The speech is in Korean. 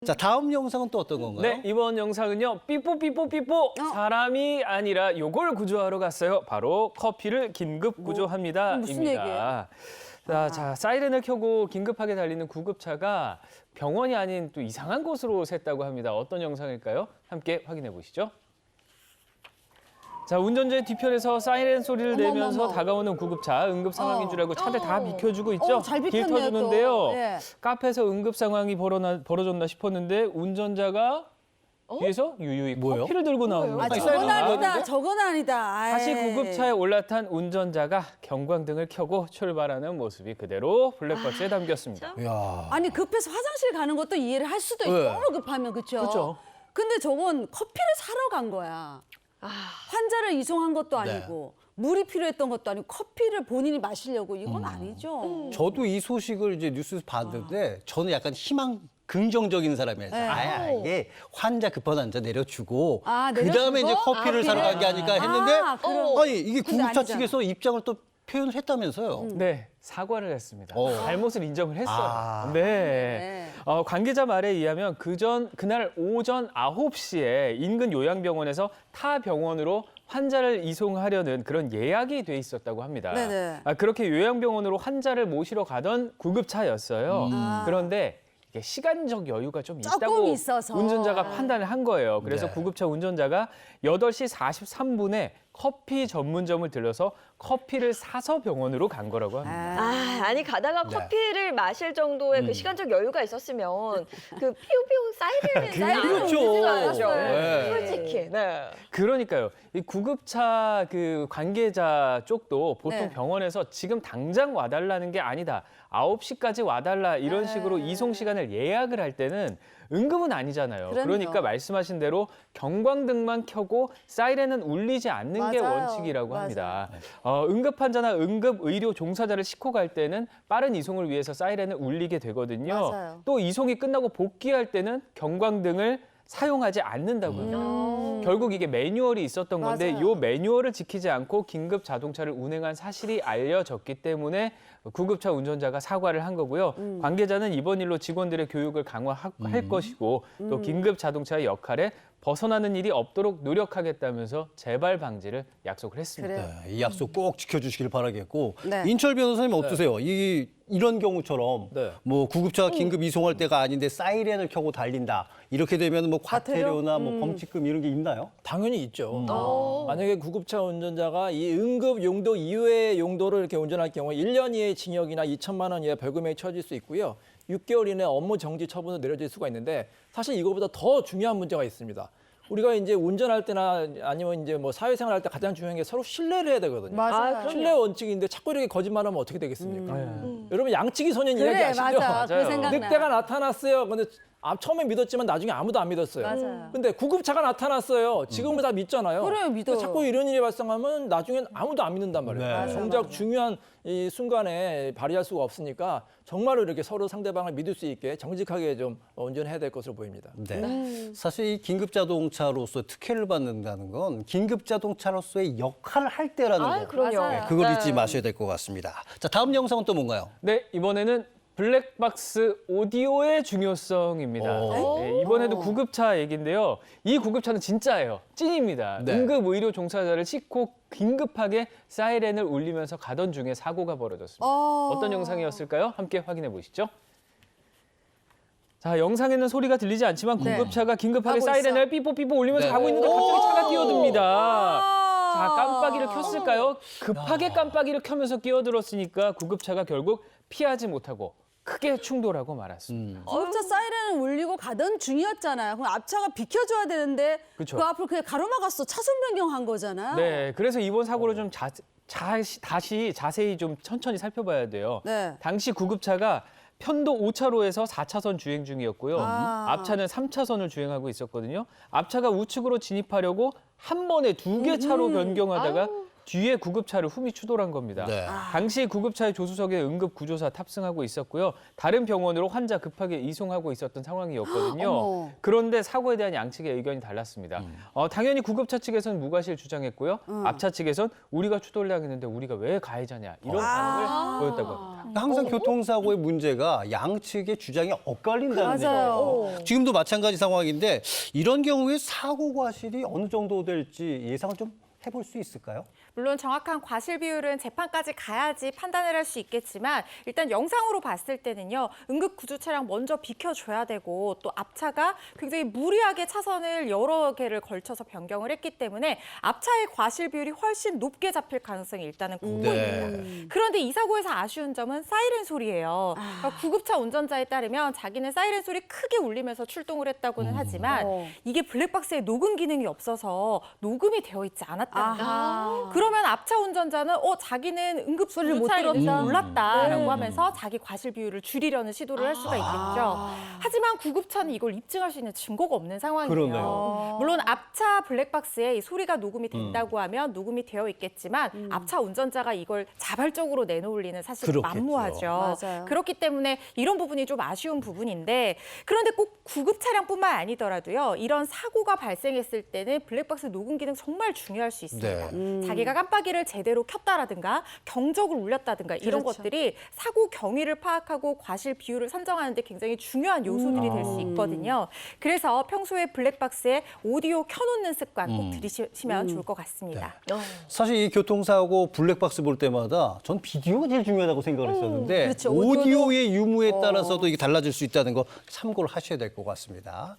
자, 다음 영상은 또 어떤 건가요? 네, 이번 영상은요. 삐뽀 사람이 아니라 요걸 구조하러 갔어요. 바로 커피를 긴급 구조합니다. 무슨 얘기예요? 자, 사이렌을 켜고 긴급하게 달리는 구급차가 병원이 아닌 또 이상한 곳으로 샜다고 합니다. 어떤 영상일까요? 함께 확인해 보시죠. 자, 운전자의 뒤편에서 사이렌 소리를 내면서 다가오는 구급차, 응급 상황인 줄 알고 차들 다 비켜주고 있죠. 잘 길 비켰네요, 터주는데요. 또. 예. 카페에서 응급 상황이 벌어졌나 싶었는데 운전자가 뒤에서 유유히 뭐예요? 커피를 들고 나오는 거예요. 저건 아니다. 저건 아니다. 아이. 다시 구급차에 올라탄 운전자가 경광등을 켜고 출발하는 모습이 그대로 블랙박스에 담겼습니다. 이야. 아니 급해서 화장실 가는 것도 이해를 할 수도 있고 네. 너무 급하면 그렇죠. 그쵸. 근데 저건 커피를 사러 간 거야. 환자를 이송한 것도 아니고 물이 필요했던 것도 아니고 커피를 본인이 마시려고 이건 아니죠. 저도 이 소식을 이제 뉴스에서 봤는데 저는 약간 긍정적인 사람이에요. 네. 이게 환자 급한 환자 내려주고 내려주고? 그다음에 이제 커피를 사러 간 게 아닐까 했는데 아니 이게 근데 구급차 아니잖아. 측에서 입장을 또 표현을 했다면서요. 네, 사과를 했습니다. 잘못을 인정을 했어요. 아. 네. 관계자 말에 의하면 그날 오전 9시에 인근 요양병원에서 타 병원으로 환자를 이송하려는 그런 예약이 돼 있었다고 합니다. 네네. 그렇게 요양병원으로 환자를 모시러 가던 구급차였어요. 그런데 이게 시간적 여유가 좀 조금 있다고 있어서. 운전자가 판단을 한 거예요. 그래서 네. 구급차 운전자가 8시 43분에 커피 전문점을 들러서 커피를 사서 병원으로 간 거라고 합니다. 아니 가다가 네. 커피를 마실 정도의 그 시간적 여유가 있었으면 그 피우피우 사이렌 그렇죠. 울리지도 않았죠. 네. 솔직히. 네. 그러니까요. 이 구급차 그 관계자 쪽도 보통 네. 병원에서 지금 당장 와달라는 게 아니다. 9시까지 와달라 이런 식으로 이송 시간을 예약을 할 때는 응급은 아니잖아요. 그럼요. 그러니까 말씀하신 대로 경광등만 켜고 사이렌은 울리지 않는 게 맞아요. 원칙이라고 맞아요. 합니다. 응급 환자나 응급 의료 종사자를 싣고 갈 때는 빠른 이송을 위해서 사이렌을 울리게 되거든요. 맞아요. 또 이송이 끝나고 복귀할 때는 경광등을 사용하지 않는다고요. 결국 이게 매뉴얼이 있었던 건데 맞아요. 이 매뉴얼을 지키지 않고 긴급 자동차를 운행한 사실이 알려졌기 때문에 구급차 운전자가 사과를 한 거고요. 관계자는 이번 일로 직원들의 교육을 강화할 것이고 또 긴급 자동차의 역할에 벗어나는 일이 없도록 노력하겠다면서 재발 방지를 약속을 했습니다. 그래요. 네, 이 약속 꼭 지켜주시길 바라겠고 네. 인철 변호사님 어떠세요? 이런 경우처럼 네. 뭐 구급차가 긴급 이송할 때가 아닌데 사이렌을 켜고 달린다 이렇게 되면 뭐 과태료나 뭐 범칙금 이런 게 있나요? 당연히 있죠. 만약에 구급차 운전자가 이 응급 용도 이외의 용도를 이렇게 운전할 경우 1년 이하의 징역이나 2천만 원 이하 벌금에 처해질 수 있고요. 6개월 이내 업무 정지 처분도 내려질 수가 있는데 사실 이거보다 더 중요한 문제가 있습니다. 우리가 이제 운전할 때나 아니면 이제 뭐 사회생활 할 때 가장 중요한 게 서로 신뢰를 해야 되거든요. 맞아요. 신뢰 원칙인데 자꾸 이렇게 거짓말하면 어떻게 되겠습니까? 여러분 양치기 소년 이야기 그래 아시죠? 맞아. 그 맞아요. 생각나. 늑대가 나타났어요. 근데 처음에 믿었지만 나중에 아무도 안 믿었어요. 맞아요. 근데 구급차가 나타났어요. 지금은 다 믿잖아요. 그래요, 믿어요. 근데 자꾸 이런 일이 발생하면 나중엔 아무도 안 믿는단 말이에요. 네. 맞아요, 정작 맞아요. 중요한 이 순간에 발휘할 수가 없으니까 정말로 이렇게 서로 상대방을 믿을 수 있게 정직하게 좀 운전해야 될 것으로 보입니다. 네. 사실 이 긴급 자동차로서 특혜를 받는다는 건 긴급 자동차로서의 역할을 할 때라는 거. 그럼요. 맞아요. 그걸 잊지 마셔야 될 것 같습니다. 자, 다음 영상은 또 뭔가요? 네, 이번에는 블랙박스 오디오의 중요성입니다. 네, 이번에도 구급차 얘기인데요. 이 구급차는 진짜예요. 찐입니다. 네. 응급 의료 종사자를 싣고 긴급하게 사이렌을 울리면서 가던 중에 사고가 벌어졌습니다. 어떤 영상이었을까요? 함께 확인해 보시죠. 자, 영상에는 소리가 들리지 않지만 네. 구급차가 긴급하게 가고 사이렌을 삐뽀삐뽀 울리면서 네. 가고 있는데 갑자기 차가 끼어듭니다. 아. 자, 깜빡이를 켰을까요? 급하게 깜빡이를 켜면서 끼어들었으니까 구급차가 결국 피하지 못하고 크게 충돌하고 말았습니다. 구급차 사이렌을 울리고 가던 중이었잖아요. 그럼 앞차가 비켜줘야 되는데 그쵸. 그 앞을 그냥 가로막았어. 차선 변경한 거잖아요. 네, 그래서 이번 사고를 좀 다시 자세히 좀 천천히 살펴봐야 돼요. 네. 당시 구급차가 편도 5차로에서 4차선 주행 중이었고요. 아. 앞차는 3차선을 주행하고 있었거든요. 앞차가 우측으로 진입하려고 한 번에 2개 차로 변경하다가 뒤에 구급차를 훔이 추돌한 겁니다. 네. 당시 구급차의 조수석에 응급구조사 탑승하고 있었고요. 다른 병원으로 환자 급하게 이송하고 있었던 상황이었거든요. 어머. 그런데 사고에 대한 양측의 의견이 달랐습니다. 당연히 구급차 측에서는 무과실 주장했고요. 앞차 측에선 우리가 추돌량했는데 우리가 왜 가해자냐 이런 반응을 보였다고 합니다. 항상 교통사고의 문제가 양측의 주장이 엇갈린다는 맞아요. 거예요. 지금도 마찬가지 상황인데 이런 경우에 사고 과실이 어느 정도 될지 예상을 좀 해볼 수 있을까요? 물론 정확한 과실 비율은 재판까지 가야지 판단을 할 수 있겠지만 일단 영상으로 봤을 때는요. 응급 구조 차량 먼저 비켜줘야 되고 또 앞차가 굉장히 무리하게 차선을 여러 개를 걸쳐서 변경을 했기 때문에 앞차의 과실 비율이 훨씬 높게 잡힐 가능성이 일단은 컸습니다. 네. 그런데 이 사고에서 아쉬운 점은 사이렌 소리예요. 그러니까 구급차 운전자에 따르면 자기는 사이렌 소리 크게 울리면서 출동을 했다고는 하지만 이게 블랙박스에 녹음 기능이 없어서 녹음이 되어 있지 않았다는 거예요. 그러면 앞차 운전자는 자기는 응급 소리를 못 구조차량인지 들었다. 몰랐다라고 하면서 자기 과실 비율을 줄이려는 시도를 할 수가 있겠죠. 하지만 구급차는 이걸 입증할 수 있는 증거가 없는 상황이에요. 그러네요. 물론 앞차 블랙박스에 이 소리가 녹음이 된다고 하면 녹음이 되어 있겠지만 앞차 운전자가 이걸 자발적으로 내놓을 리는 사실 그렇겠죠. 만무하죠. 맞아요. 그렇기 때문에 이런 부분이 좀 아쉬운 부분인데 그런데 꼭 구급 차량뿐만 아니더라도요. 이런 사고가 발생했을 때는 블랙박스 녹음 기능 정말 중요할 수 있습니다. 자기가 깜빡이를 제대로 켰다라든가 경적을 울렸다든가 이런 그렇죠. 것들이 사고 경위를 파악하고 과실 비율을 산정하는 데 굉장히 중요한 요소들이 될 수 있거든요. 그래서 평소에 블랙박스에 오디오 켜놓는 습관 꼭 들이시면 좋을 것 같습니다. 사실 이 교통사고 블랙박스 볼 때마다 전 비디오가 제일 중요하다고 생각을 했었는데 그렇죠. 오디오의 유무에 따라서도 이게 달라질 수 있다는 거 참고를 하셔야 될 것 같습니다.